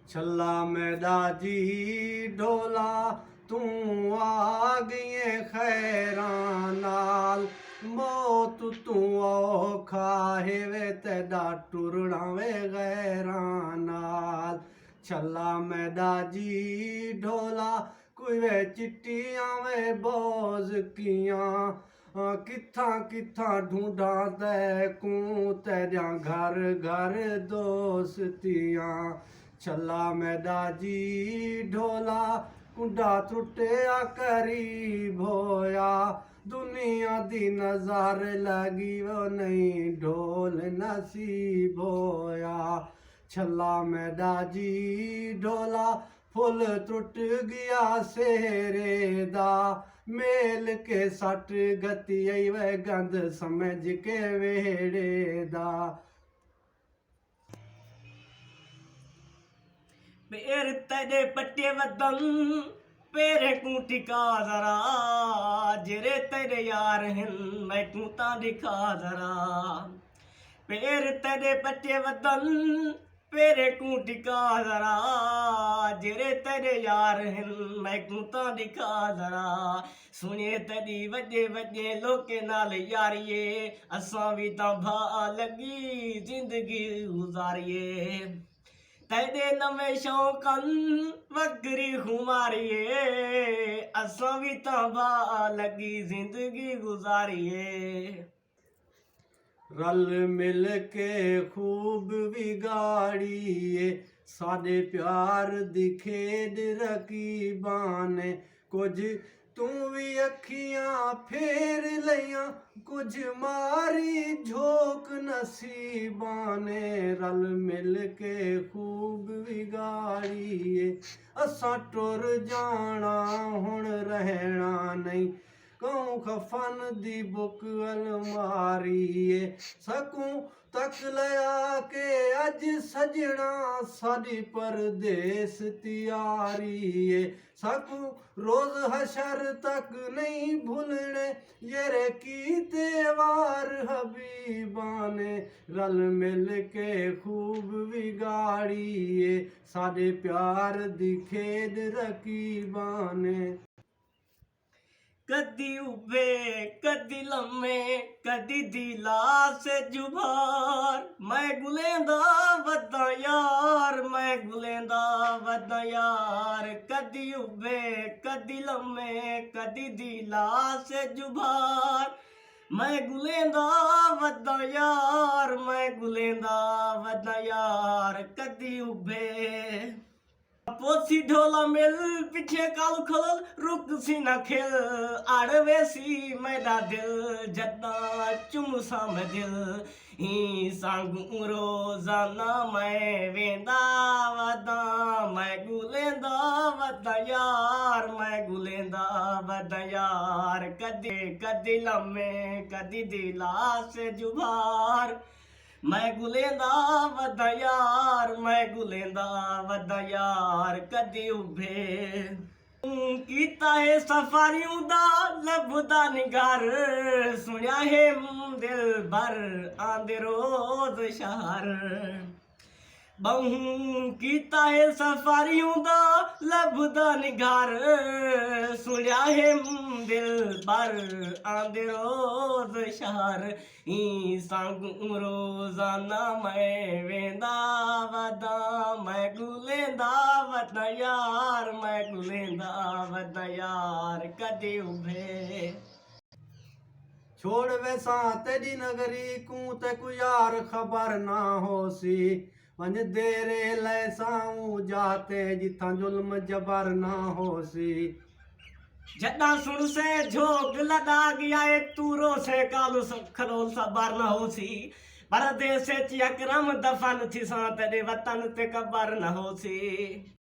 छल्ला मैदा जी ढोला तू आ गई खैरां नाल मौत तू औखा है वे तेदा टुरना वे गैरां नाल छल्ला मैदा जी ढोला कोई वे चिट्टियां वे बोझ कियां कित्थां कित्थां ढूंढा तैकू तेरियां घर घर दोस्तियां छल्ला मैदा जी ढोला कुंडा त्रुटिया करीब होया दुनिया दी नज़र लगी वो नहीं ढोल नसीब होया छल्ला मैदा जी ढोला फुल त्रुट गया सेरे दा मेल के सट गति आई वे गंद समझ के वेड़े दा पेर तेरे पट्टे वदन पेरे को टिका जरा जेरे तेरे यार हैं मैं तू ता दिखा जरा पेर तेरे पट्टे वदन पेरे को टिका जरा जेरे तेरे यार हैं मैं तू ता दिखा जरा सुने तेरी वड्डे वड्डे लोके नाल यारिए असां भी ता भा लगी जिंदगी गुजारिए तेरे नवे शौकन वकरी खुमारिए असां भी तां लगी जिंदगी गुजारिए रल मिल के खूब बिगाड़िए साडे प्यार दी खेड रकीबां ने कुछ तू भी अखियां फेर लियां कुछ मारी झोंक नसीबां ने रल मिल के खूब बिगाड़िए असां टुर जाना हुण रहना नहीं कहूं खफन दी बुक अलमारीए सकूं तक लया के अज सजना साडी परदेस तियारीए सकूं रोज हशर तक नहीं भूलने येरे कीते वार हबीबां ने रल मिल के खूब बिगाड़िए साडे प्यार दी खेड रकीबां ने कदी उबे कदी लम्मे कदी दिला से जुबार मैं गुलेंदा वदा यार मैं गुलेंदा वदा यार कदी उबे कदी लम्मे कदी दिला से जुबार मैं गुलेंदा वदा यार मैं गुलेंदा वदा यार कदी उबे पोसी ढोला मिल पीछे काल खल रुक सी न खिल आड़वे सी मैदा दिल जदा चुम साम दिल ही सांगू रोजाना मैं वेंदा वदा मैं गुलेंदा वदा यार मैं गुलेंदा वदा यार कदी कदी लम्मे कदी दिला से जुबार मैं गुलेंदा वदा यार मैं गुलेंदा वदा यार कदी उभे कीता है सफारियों दा लभदा निगार सुनिया है दिल भर आंदे रोज शहर बहु कीता है सफारियों दा लभदा निगार सुनिया है दिल भर आंदे रोज शहर ही सांगू रोजाना मैं वेंदा वदा मैं गुलेंदा वदा यार मैं गुलेंदा वदा यार कदी उभे छोड़ वैसा तेरी नगरी कू ते को यार खबर ना होसी वंज देरे लैसाऊं जाते जिथा जुल्म जबर ना होसी जदा सुन से झोग लदा गया है तूरो से कालू खरोल सबर न होसी परदेस च अकरम दफन थी सा तेरे वतन ते कबर न होसी।